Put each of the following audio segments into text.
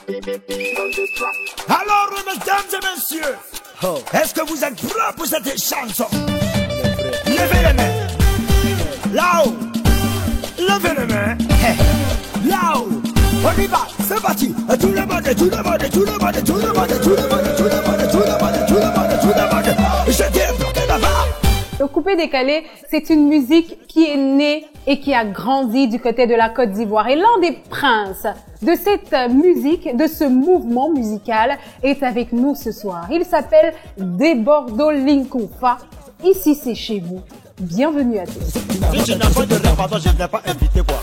Alors, mesdames et messieurs, est-ce que vous êtes prêts pour cette chanson? Levez les mains. Là-haut. Levez les mains. Là-haut. On y va, c'est parti. Tout le monde, tout le monde, tout le monde, tout le monde, tout le monde, tout le monde, tout le monde, tout le monde, tout le monde. Je t'ai bloqué là-bas. Le coupé décalé, c'est une musique qui est née et qui a grandi du côté de la Côte d'Ivoire. Et l'un des princes de cette musique, de ce mouvement musical, est avec nous ce soir. Il s'appelle Debordo Linkofa. Ici, c'est chez vous. Bienvenue à tous. Si tu n'as pas de rêve, pardon, je ne l'ai pas invité, quoi.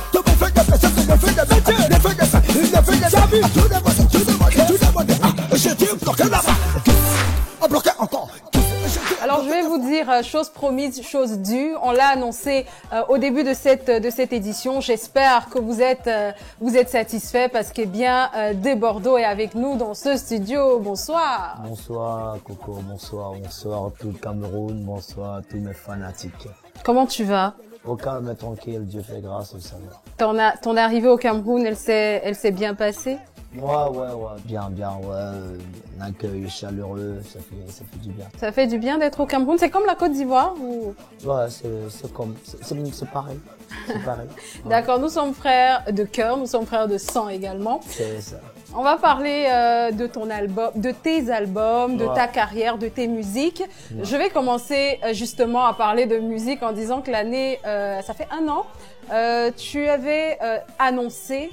Je t'ai bloqué là-bas. On bloqué encore. Alors, je vais vous dire chose promise, chose due. On l'a annoncé au début de cette édition. J'espère que vous êtes satisfaits parce que bien Debordo est avec nous dans ce studio. Bonsoir. Bonsoir Coco, bonsoir tout le Cameroun, bonsoir tous mes fanatiques. Comment tu vas? Au calme et tranquille, Dieu fait grâce au salut. Ton arrivée au Cameroun, elle s'est bien passée? Ouais, bien, un accueil chaleureux, ça fait du bien. Ça fait du bien d'être au Cameroun. C'est comme la Côte d'Ivoire ou? Ouais, c'est pareil. C'est pareil. Ouais. D'accord, nous sommes frères de cœur, nous sommes frères de sang également. C'est ça. On va parler de ton album, de tes albums, de ta carrière, de tes musiques. Ouais. Je vais commencer justement à parler de musique en disant que l'année, ça fait 1 an, tu avais annoncé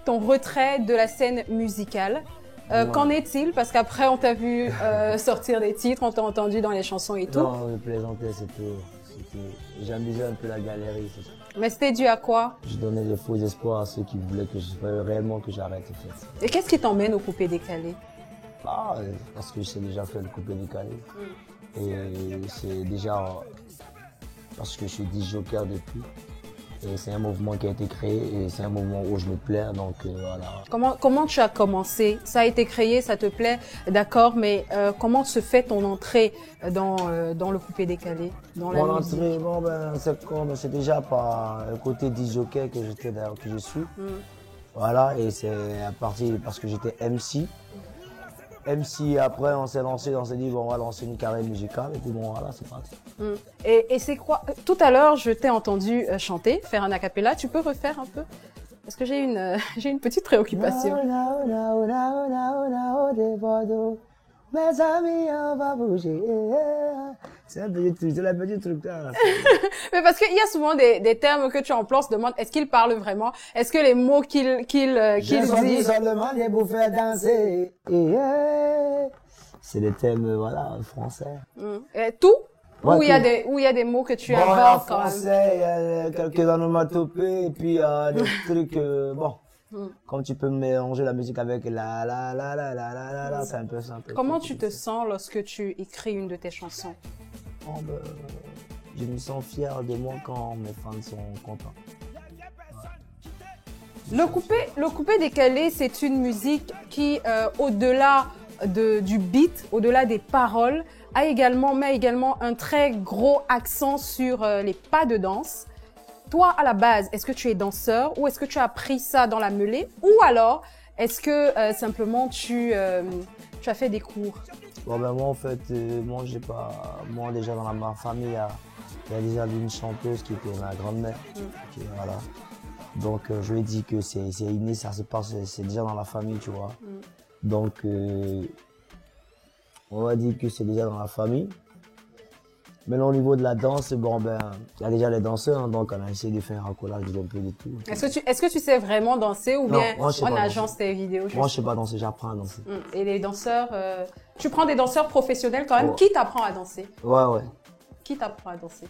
ton retrait de la scène musicale. Qu'en est-il? Parce qu'après, on t'a vu sortir des titres, on t'a entendu dans les chansons et tout. Non, je plaisantais, c'est tout. J'amusais un peu la galerie, c'est ça. Mais c'était dû à quoi? Je donnais des faux espoirs à ceux qui voulaient que réellement que j'arrête de faire ça. Et qu'est-ce qui t'emmène au coupé décalé? Parce que j'ai déjà fait le coupé décalé. Et c'est déjà parce que je suis disjockey depuis. Et c'est un mouvement qui a été créé et c'est un mouvement où je me plais, donc voilà. Comment tu as commencé? Ça a été créé, ça te plaît, d'accord, mais comment se fait ton entrée dans le coupé décalé, dans la musique? Mon entrée, c'est déjà par le côté disjockey que je suis. Voilà, et c'est à partir parce que j'étais MC. MC, après on s'est lancé, on s'est dit bon, on va lancer une carrière musicale et puis bon voilà, c'est parti. Et c'est quoi? Tout à l'heure, je t'ai entendu chanter, faire un acapella. Tu peux refaire un peu? Parce que j'ai une petite préoccupation. Mes amis, on va bouger. C'est un petit truc là. Mais parce qu'il y a souvent des termes que tu emploies, on se demande, est-ce qu'il parle vraiment? Est-ce que les mots qu'il dit? Seulement les vous faire danser. C'est des thèmes, voilà, français. Et tout? Ouais, où il y a des mots que tu inventes quand même? Français, il y a quelques onomatopées, et puis des trucs, comme tu peux mélanger la musique avec la, c'est un peu simple. Comment tu te sens lorsque tu écris une de tes chansons? Je me sens fier de moi quand mes fans sont contents. Ouais. Le coupé décalé, c'est une musique qui, au-delà du beat, au-delà des paroles, met également un très gros accent sur les pas de danse. Toi, à la base, est-ce que tu es danseur ou est-ce que tu as appris ça dans la mêlée ou alors est-ce que simplement tu as fait des cours? Moi en fait, moi déjà dans ma famille, il y a déjà une chanteuse qui était ma grand-mère. Voilà. Donc je lui ai dit que c'est inné, ça se passe, c'est déjà dans la famille, tu vois. Donc on va dire que c'est déjà dans la famille. Mais là, au niveau de la danse, il y a déjà les danseurs, hein, donc on a essayé de faire un collage un peu de tout. Est-ce que tu sais vraiment danser ou bien on agence tes vidéos? Moi, je sais pas danser, j'apprends à danser. Et les danseurs, tu prends des danseurs professionnels quand même. Ouais. Qui t'apprend à danser? Ouais. Qui t'apprend à danser?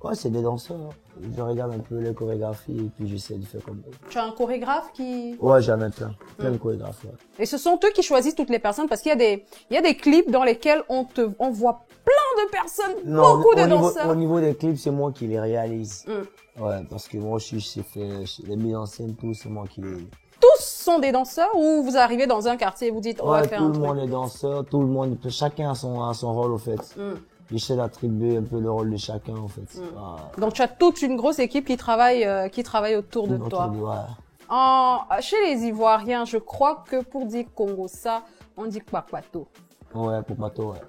Ouais, c'est des danseurs. Je regarde un peu les chorégraphies et puis j'essaie de faire comme eux. Tu as un chorégraphe qui... Ouais, j'en ai plein de chorégraphes. Ouais. Et ce sont eux qui choisissent toutes les personnes parce qu'il y a des clips dans lesquels on voit plein de personnes, beaucoup de danseurs. Au niveau des clips, c'est moi qui les réalise. Ouais, parce que moi, j'ai fait les mises en scène, tout, c'est moi qui les... Tous sont des danseurs ou vous arrivez dans un quartier et vous dites on va faire un truc? Tout le monde est danseur, chacun a son rôle, au fait. J'essaie d'attribuer un peu le rôle de chacun, en fait. Donc tu as toute une grosse équipe qui travaille autour de toi. Chez les Ivoiriens, je crois que pour dire Congo-ça, on dit Kpakpato. Ouais, pour bateau, ouais.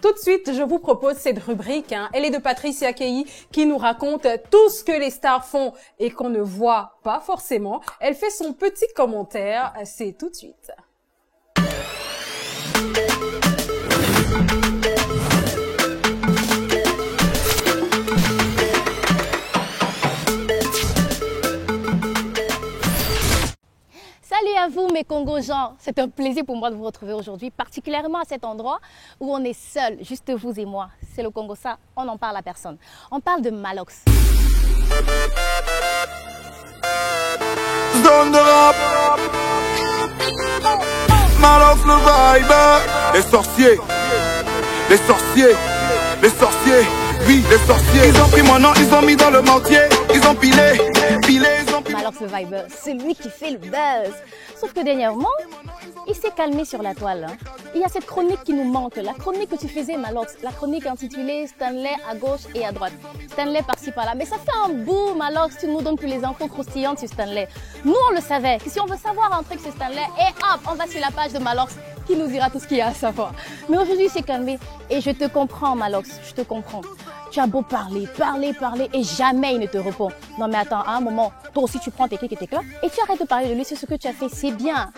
Tout de suite, je vous propose cette rubrique. Elle est de Patricia Keyi qui nous raconte tout ce que les stars font et qu'on ne voit pas forcément. Elle fait son petit commentaire. C'est tout de suite. Salut à vous mes Congo gens, c'est un plaisir pour moi de vous retrouver aujourd'hui, particulièrement à cet endroit où on est seul, juste vous et moi. C'est le Congo ça, on n'en parle à personne. On parle de Malox. Zone de rap, Malox le vibe, les sorciers, les sorciers, les sorciers, oui les sorciers. Ils ont pris mon nom, ils ont mis dans le mortier, ils ont pilé, ils ont pilé. Malox le Viber, c'est lui qui fait le buzz. Sauf que dernièrement, il s'est calmé sur la toile. Il y a cette chronique qui nous manque, la chronique que tu faisais Malox, la chronique intitulée Stanley à gauche et à droite. Stanley par-ci par-là. Mais ça fait un bout Malox, tu ne nous donnes plus les infos croustillantes sur Stanley. Nous on le savait, que si on veut savoir un truc sur Stanley, et hop, on va sur la page de Malox qui nous dira tout ce qu'il y a à savoir. Mais aujourd'hui il s'est calmé et je te comprends Malox, je te comprends. Tu as beau parler, et jamais il ne te répond. Non mais attends, à un moment, toi aussi tu prends tes clics et tes claques et tu arrêtes de parler de lui sur ce que tu as fait, c'est bien.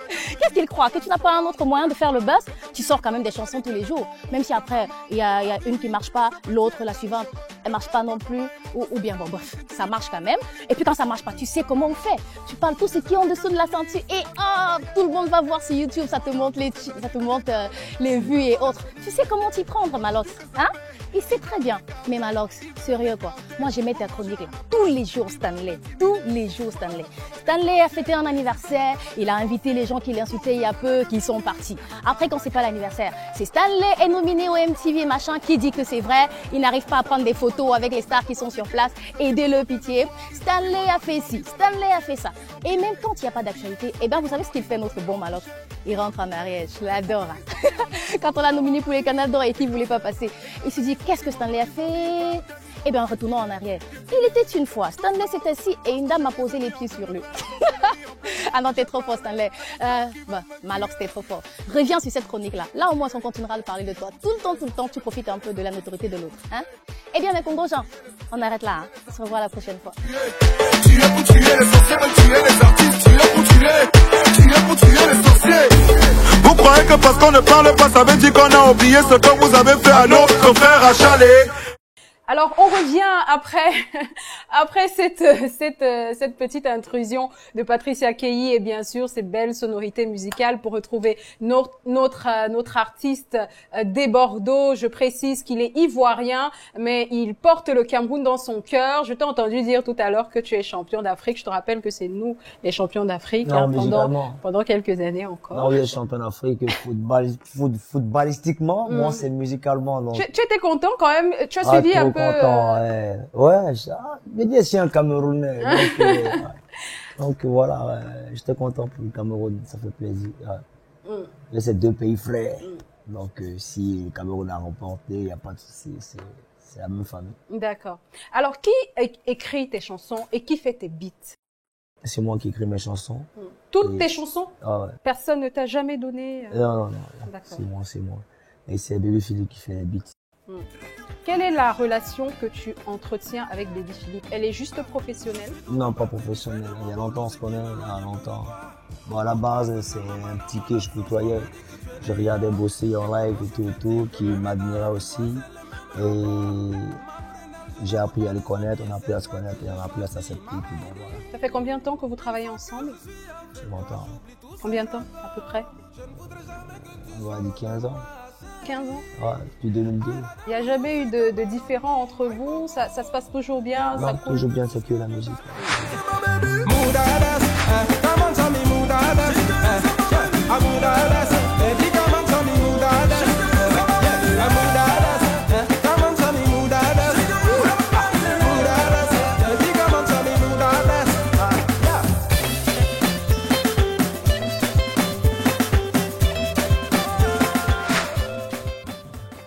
Qu'est-ce qu'il croit? Que tu n'as pas un autre moyen de faire le buzz? Tu sors quand même des chansons tous les jours. Même si après, il y a une qui marche pas, l'autre, la suivante, elle marche pas non plus. Ou bien, bon bref, ça marche quand même. Et puis quand ça marche pas, tu sais comment on fait. Tu parles tout ce qui est en dessous de la ceinture et tout le monde va voir sur YouTube, ça te montre les vues et autres. Tu sais comment t'y prendre, Malox, hein? Il sait très bien. Mais Malox, sérieux quoi. Moi j'aimais ta chronique là. Tous les jours Stanley. Tous les jours Stanley. Stanley a fêté un anniversaire. Il a invité les gens qui l'insultaient il y a peu, qui sont partis. Après quand c'est pas l'anniversaire, c'est Stanley est nominé au MTV machin qui dit que c'est vrai. Il n'arrive pas à prendre des photos avec les stars qui sont sur place. Aidez-le pitié. Stanley a fait ci, Stanley a fait ça. Et même quand il n'y a pas d'actualité, eh ben vous savez ce qu'il fait notre bon Malox? Il rentre en arrière. Je l'adore. Quand on l'a nominé pour les Canal d'Or et qu'il voulait pas passer, il se dit qu'est-ce que Stanley a fait? Eh bien, retournons en arrière. Il était une fois, Stanley s'est assis et une dame a posé les pieds sur lui. Ah non, t'es trop fort, Stanley. Malox, t'es trop fort. Reviens sur cette chronique-là. Là, au moins, on continuera de parler de toi. Tout le temps, tu profites un peu de la notoriété de l'autre. Hein? Eh bien, mes Congo gens, on arrête là. Hein? On se revoit la prochaine fois. Tu es pour tuer les sorciers, tu es les artistes, tu es pour tuer les sorciers. Vous croyez que parce qu'on ne parle pas, ça veut dire qu'on a oublié ce que vous avez fait à nos frères à Chalet? Alors, on revient après cette petite intrusion de Patricia Keyi et bien sûr ces belles sonorités musicales pour retrouver notre artiste des Bordeaux. Je précise qu'il est ivoirien, mais il porte le Cameroun dans son cœur. Je t'ai entendu dire tout à l'heure que tu es champion d'Afrique. Je te rappelle que c'est nous les champions d'Afrique pendant quelques années encore. Non, oui, les champions d'Afrique footballistiquement, moi c'est musicalement. Donc... Tu étais content quand même. Tu as suivi un peu. Content, ouais, je suis un Camerounais. Donc voilà, ouais, j'étais content pour le Cameroun, ça fait plaisir. Ouais. Là, c'est deux pays frères. Donc si le Cameroun a remporté, il n'y a pas de souci, c'est la même famille. D'accord. Alors qui écrit tes chansons et qui fait tes beats? C'est moi qui écris mes chansons. Toutes tes chansons? Ah ouais. Personne ne t'a jamais donné Non. C'est moi. Et c'est Baby Philippe qui fait les beats. Quelle est la relation que tu entretiens avec Baby Philippe? Elle est juste professionnelle? Non, pas professionnelle. Il y a longtemps, on se connaît, il y a longtemps. Bon, à la base, c'est un petit que je côtoyais. Je regardais bosser en live et tout, qui m'admirait aussi. Et j'ai appris à le connaître, on a appris à se connaître et on a appris à s'accepter. Bon, voilà. Ça fait combien de temps que vous travaillez ensemble? C'est longtemps. Combien de temps, à peu près? On va dire 15 ans. 15 ans? Ouais, depuis 2002. Il n'y a jamais eu de différend entre vous? Ça se passe toujours bien? Non, toujours bien, c'est que la musique.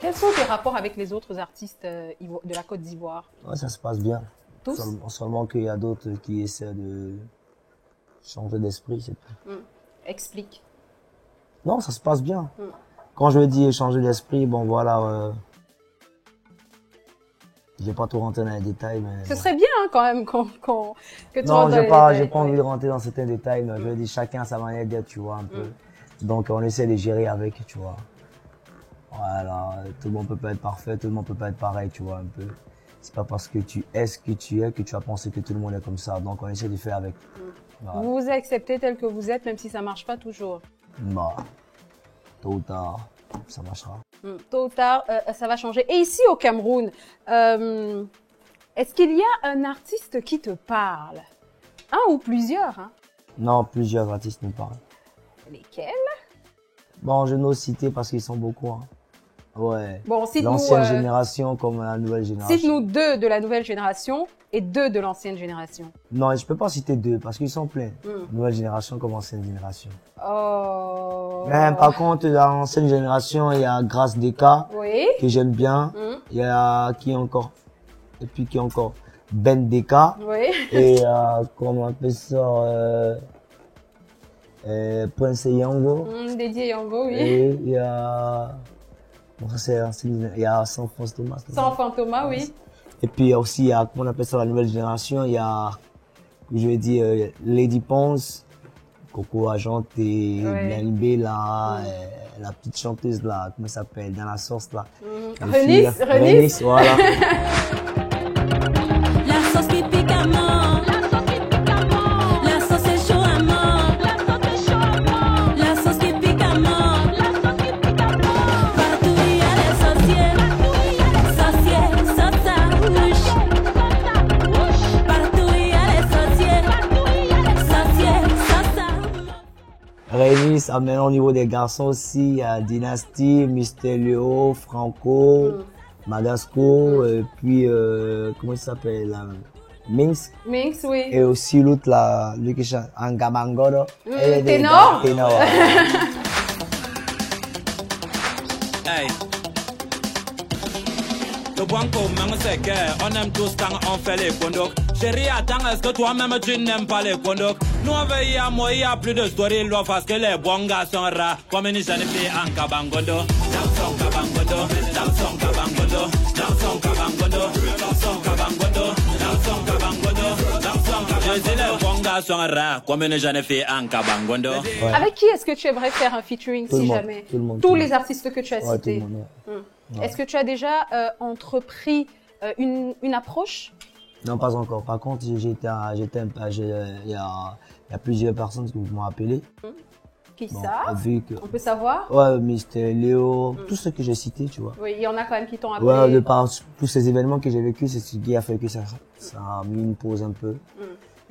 Quels sont tes rapports avec les autres artistes de la Côte d'Ivoire? Ouais, ça se passe bien. Tous? Seulement qu'il y a d'autres qui essaient changer d'esprit, c'est tout. Explique. Non, ça se passe bien. Quand je dis changer d'esprit, bon voilà, je vais pas tout rentrer dans les détails, mais... Ce serait bien hein, quand même que tu non, rentres dans les j'ai détails. pas envie de rentrer dans certains détails, mais je veux dire, chacun a sa manière d'être, tu vois, un peu. Donc on essaie de gérer avec, tu vois. Voilà, tout le monde peut pas être parfait, tout le monde peut pas être pareil, tu vois, un peu. C'est pas parce que tu es ce que tu es que tu vas penser que tout le monde est comme ça. Donc on essaie de faire avec. Voilà. Vous vous acceptez tel que vous êtes, même si ça marche pas toujours. Bah, tôt ou tard, ça marchera. Tôt ou tard, ça va changer. Et ici au Cameroun, est-ce qu'il y a un artiste qui te parle? Un ou plusieurs hein? Non, plusieurs artistes me parlent. Lesquels? Bon, je n'ose citer parce qu'ils sont beaucoup. Hein. Ouais. Bon, cite-nous, l'ancienne génération comme la nouvelle génération. Cite-nous 2 de la nouvelle génération et 2 de l'ancienne génération. Non, je peux pas citer 2 parce qu'ils sont pleins. Nouvelle génération comme ancienne génération. Oh. Mais par contre, dans l'ancienne génération, il y a Grâce Deka Oui. que j'aime bien. Il y a qui encore? Et puis qui encore? Ben Deka. Oui. Et comment on appelle ça? Prince Yango. Dédié Yango, oui. Et il y a... Bon, ça, il y a Sans Thomas. Sans Thomas, oui. Et puis aussi, il y a, comment on appelle ça, la nouvelle génération, il y a, je vais dire, Lady Ponce, Coco Ajanté, Nelbé, là, la petite chanteuse, là, comment ça s'appelle, dans la sauce, là. Renis, voilà. La sauce qui pique à mort. La sauce est chaud à mort. La sauce qui pique à mort. Partout il y a les sorciers. Sorciers, sorciers, partout il y a les sorciers. Sorciers, sorciers. Rémi, ça mène au niveau des garçons aussi, il y a Dynasty, Mystelio, Franco, Magasco, et puis, comment il s'appelle, Minx. Minx, oui. Et aussi l'autre là, lui qui chante Angabangoro. Ténor. Ténor. Hey. Le Blanco, même c'est que on aime tous quand on fait les condocs. Chérie, attends, est-ce que toi-même tu n'aimes pas les condocs? Nous on veut y a moi, il y a plus de story, l'offre parce que les bons gars sont rares. Comme une jeune fille en cabangondo. Dans son cabangondo, dans son cabangondo, dans son cabangondo, dans son cabangondo, dans son cabangondo, dans son cabangondo. Je dis les bons gars sont rares. Comme une jeune fille en cabangondo. Ouais. Avec qui est-ce que tu aimerais faire un featuring si jamais? Tout le monde. Tous les artistes que tu as Ouais, tout cités. le monde, ouais. Est-ce que tu as déjà entrepris une approche? Non, pas encore. Par contre, il y a plusieurs personnes qui m'ont appelé. Qui Bon, ça? vu que, On peut savoir? ouais, Mister Léo, tous ceux que j'ai cités, tu vois. Oui, il y en a quand même qui t'ont appelé. Ouais, de par tous ces événements que j'ai vécu, c'est ce qui a fait que ça a mis une pause un peu.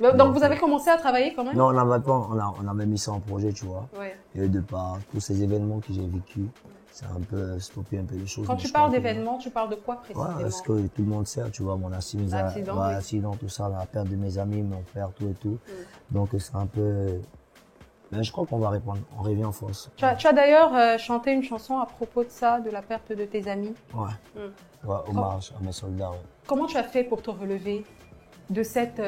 Donc vous avez commencé à travailler quand même? Non, on avait mis ça en projet, tu vois. Ouais. Et de par tous ces événements que j'ai vécu, ça a un peu stoppé un peu les choses. Quand mais tu je parles crois que- d'événements, tu parles de quoi précisément? Ouais, parce que tout le monde sait, tu vois, mon accident, L'accident, oui. l'accident, tout ça, la perte de mes amis, mon père, tout et tout. Donc c'est un peu... Mais je crois qu'on va répondre, on revient en force. Tu as d'ailleurs chanté une chanson à propos de ça, de la perte de tes amis. Ouais. Ouais, hommage à mes soldats, ouais. Comment tu as fait pour te relever de cette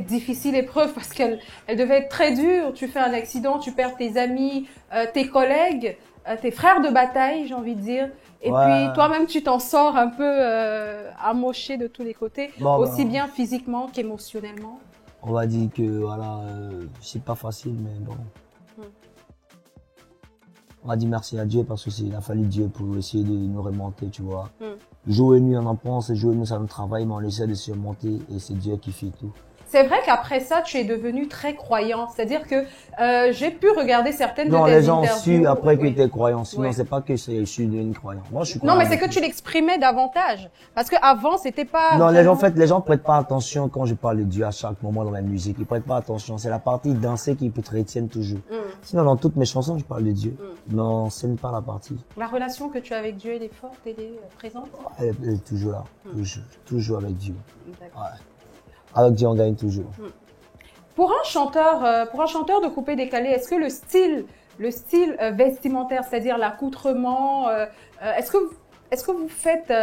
difficile épreuve? Parce qu'elle devait être très dure. Tu fais un accident, tu perds tes amis, tes collègues, tes frères de bataille, j'ai envie de dire. Et Ouais. puis toi-même, tu t'en sors un peu amoché de tous les côtés, Bon, aussi bah, bien physiquement qu'émotionnellement. On va dire que, voilà, c'est pas facile, mais bon. On va dire merci à Dieu parce qu'il a fallu Dieu pour essayer de nous remonter, tu vois. Jour et nuit, on en pense, jour et nuit, ça nous travaille, mais on essaie de surmonter et c'est Dieu qui fait tout. C'est vrai qu'après ça, tu es devenu très croyant. C'est-à-dire que j'ai pu regarder certaines Non, de tes les gens ont interviews. su après que Oui. tu étais croyant. Sinon, Oui. c'est pas que je suis devenu croyant. Moi, je suis Non, croyant. mais c'est que tu l'exprimais davantage. Parce qu'avant, c'était pas... Non, les gens, vraiment- en fait, les gens prêtent pas attention quand je parle de Dieu à chaque moment dans ma musique. Ils prêtent pas attention. C'est la partie dansée qui peut te retienne toujours. Sinon, dans toutes mes chansons, je parle de Dieu. Non, ce n'est pas la partie. La relation que tu as avec Dieu, elle est forte, elle est présente. Elle est toujours là. Toujours avec Dieu. D'accord. Ouais. Avec Dieu, on gagne toujours. Pour un chanteur de coupé décalé, est-ce que le style vestimentaire, c'est-à-dire l'accoutrement, est-ce est-ce que vous faites,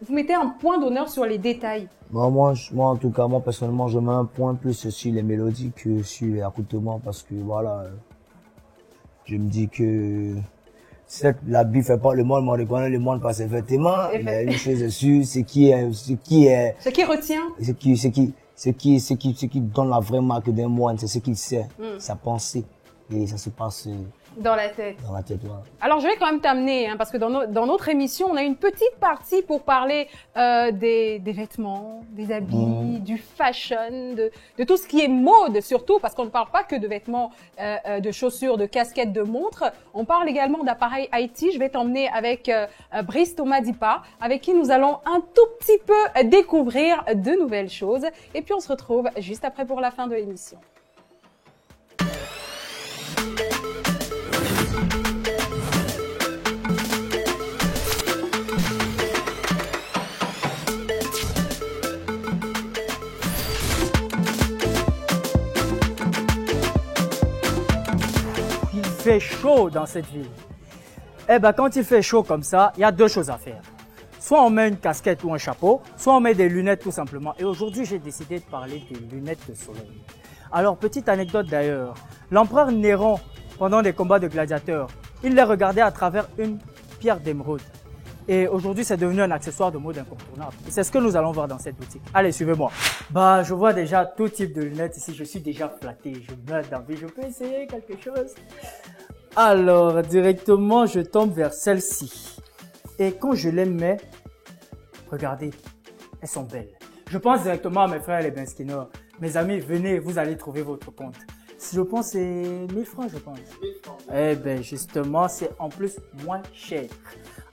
vous mettez un point d'honneur sur les détails? Moi, en tout cas, moi, personnellement, je mets un point plus sur les mélodies que sur les accouplements parce que, voilà, je me dis que, certes, la vie fait pas le monde, moi, je connais le monde passe effectivement, mais une chose est sûre, ce qui retient. Ce qui donne la vraie marque d'un moine, c'est ce qu'il sait, sa pensée. Et ça se passe dans la tête. Dans la tête, voilà. Alors, je vais quand même t'amener, hein, parce que dans notre émission, on a une petite partie pour parler des vêtements, des habits, du fashion, de tout ce qui est mode surtout, parce qu'on ne parle pas que de vêtements, de chaussures, de casquettes, de montres. On parle également d'appareils IT. Je vais t'emmener avec Brice Thomas Dipa, avec qui nous allons un tout petit peu découvrir de nouvelles choses. Et puis, on se retrouve juste après pour la fin de l'émission. Il fait chaud dans cette ville. Eh ben, quand il fait chaud comme ça, il y a deux choses à faire. Soit on met une casquette ou un chapeau, soit on met des lunettes tout simplement. Et aujourd'hui, j'ai décidé de parler des lunettes de soleil. Alors, petite anecdote d'ailleurs. L'empereur Néron, pendant des combats de gladiateurs, il les regardait à travers une pierre d'émeraude. Et aujourd'hui, c'est devenu un accessoire de mode incontournable. Et c'est ce que nous allons voir dans cette boutique. Allez, suivez-moi. Bah, je vois déjà tout type de lunettes ici. Je suis déjà flatté. Je meurs d'envie. Je peux essayer quelque chose? Alors, directement, je tombe vers celle-ci. Et quand je les mets, regardez, elles sont belles. Je pense directement à mes frères les Benskiner. Mes amis, venez, vous allez trouver votre compte. Je pense c'est 1000 francs, je pense. 1000 francs. Eh ben, justement, c'est en plus moins cher.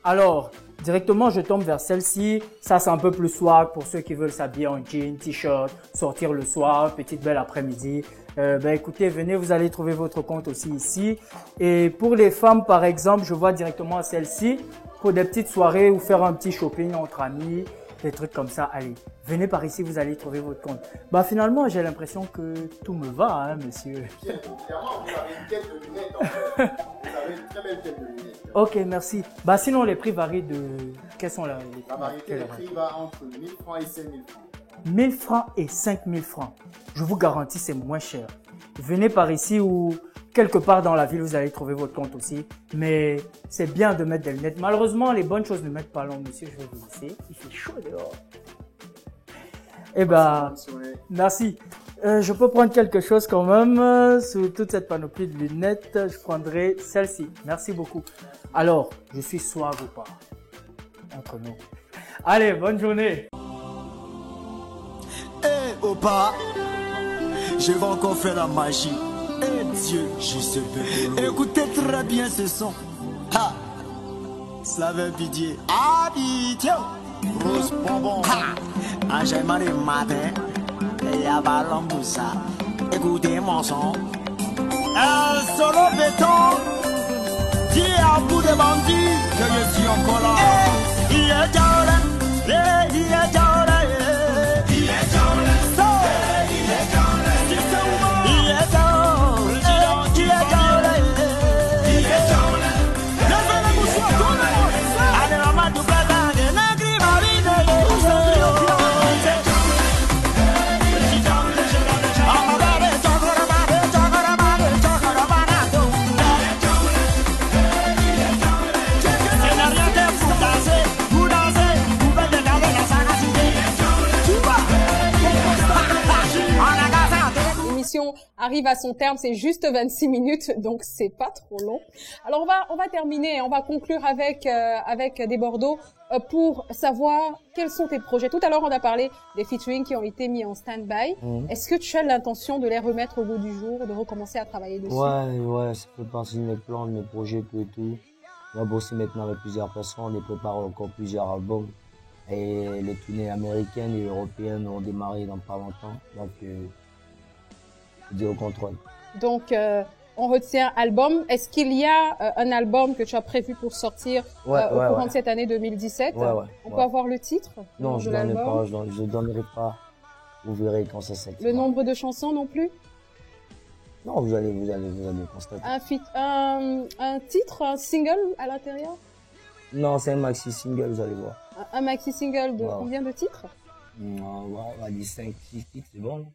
Alors, directement, je tombe vers celle-ci. Ça, c'est un peu plus swag pour ceux qui veulent s'habiller en jean, t-shirt, sortir le soir, petite belle après-midi. Ben, écoutez, venez, vous allez trouver votre compte aussi ici. Et pour les femmes, par exemple, je vois directement celle-ci pour des petites soirées ou faire un petit shopping entre amis, des trucs comme ça. Allez, venez par ici, vous allez trouver votre compte. Bah, finalement, j'ai l'impression que tout me va, hein, monsieur. Clairement, vous avez une tête de lunettes. Vous avez une très belle tête de lunettes. Ok, merci. Bah, sinon, les prix varient de... Quels sont les prix? La variété des prix va entre 1000 francs et 5000 francs. 1000 francs et 5000 francs. Je vous garantis, c'est moins cher. Venez par ici ou quelque part dans la ville, vous allez trouver votre compte aussi. Mais c'est bien de mettre des lunettes. Malheureusement, les bonnes choses ne mettent pas long, monsieur. Je vais vous laisser. Il fait chaud dehors. Eh ben, merci. Je peux prendre quelque chose quand même. Sous toute cette panoplie de lunettes, je prendrai celle-ci. Merci beaucoup. Alors, je suis swag ou pas? Entre nous. Allez, bonne journée. Eh, Opa, je vais encore faire la magie. Eh Dieu, je sais pas. Écoutez très bien ce son. Ha, ça veut pitié. Ah, pitié. Rose bonbon. Ha, enchaînement le matin. Et y'a ballon pour ça. Écoutez mon son. Un solo béton. Dis à bout de bandits que je suis encore là. Il est Jordan. Il est Jordan. Arrive à son terme, c'est juste 26 minutes, donc c'est pas trop long. Alors on va terminer, on va conclure avec des Bordeaux pour savoir quels sont tes projets. Tout à l'heure on a parlé des featuring qui ont été mis en stand-by. Est-ce que tu as l'intention de les remettre au goût du jour, de recommencer à travailler dessus? Ouais, ça fait partie de mes plans, de mes projets, tout et tout. On va bosser maintenant avec plusieurs personnes, on prépare encore plusieurs albums. Et les tournées américaines et européennes ont démarré dans pas longtemps. Donc au contrôle. Donc, on retient album. Est-ce qu'il y a un album que tu as prévu pour sortir au courant de cette année 2017? On peut avoir le titre? Non, je ne donnerai pas. Vous verrez quand ça sortira. Le nombre de chansons non plus? Non, vous allez constater. Un titre, un single à l'intérieur? Non, c'est un maxi single, vous allez voir. Un maxi single de Wow. combien de titres? On va dire 5, 6 titres, c'est bon.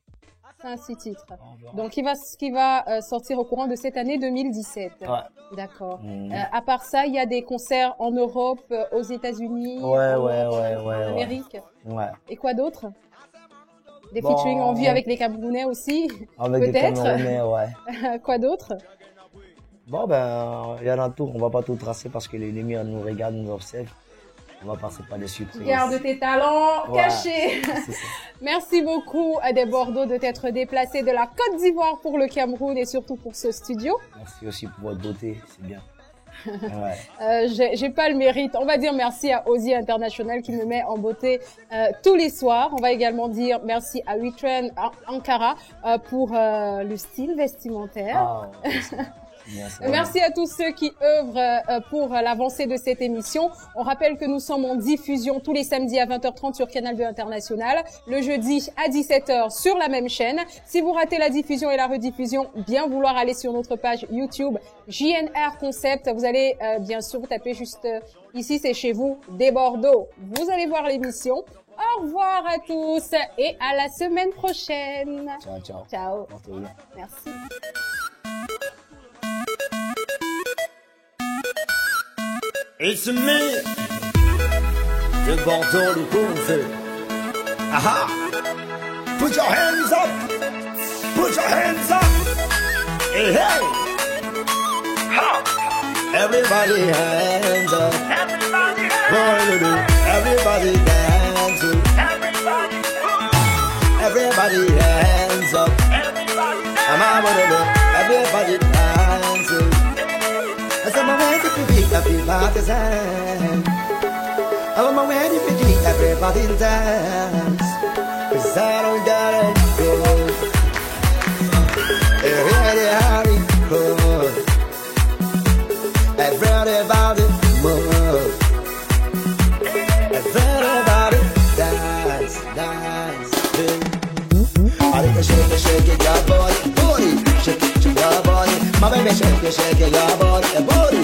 5-6 titres. Voilà. Donc, qui va sortir au courant de cette année 2017. Ouais. D'accord. Mhm. À part ça, il y a des concerts en Europe, aux États-Unis, Ouais, en ouais. Amérique. Ouais. Et quoi d'autre? Des Bon, featuring en vue avec les Camerounais aussi, Avec des peut-être. Camerounais, ouais. Quoi d'autre? Bon, ben, il y en a tout. On va pas tout tracer parce que l'ennemi nous regarde, nous observe. On va passer par des surprises. Garde tes talents Ouais. cachés. C'est ça. Merci beaucoup à des Bordeaux de t'être déplacé de la Côte d'Ivoire pour le Cameroun et surtout pour ce studio. Merci aussi pour votre beauté, c'est bien. Ouais. J'ai pas le mérite. On va dire merci à Ozzy International qui me met en beauté tous les soirs. On va également dire merci à WeTrend Ankara pour le style vestimentaire. Ah, c'est bien, c'est bien. Merci à tous ceux qui œuvrent pour l'avancée de cette émission. On rappelle que nous sommes en diffusion tous les samedis à 20h30 sur Canal 2 International, le jeudi à 17h sur la même chaîne. Si vous ratez la diffusion et la rediffusion, bien vouloir aller sur notre page YouTube JNR Concept. Vous allez bien sûr taper juste ici, c'est chez vous, des Bordeaux. Vous allez voir l'émission. Au revoir à tous et à la semaine prochaine. Ciao, ciao. Ciao. Portez-vous bien. Merci. It's me, the Bordeaux du Confe. Aha! Put your hands up! Put your hands up! Hey, hey! Ha! Everybody hands up! Everybody hands up! Everybody dance! Everybody hands up! Everybody dance! I'm a way to beat everybody's hand. I'm a way to beat everybody dance. 'Cause I don't gotta go. Everybody go. Everybody move. Everybody dance, dance. I think I shake it, your body, booty. Shake it, your body. My baby shake it, your body, booty.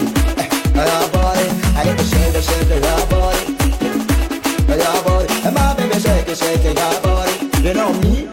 Your body. I think I shake it, your body. Your body. My baby shake it, your body. You know me.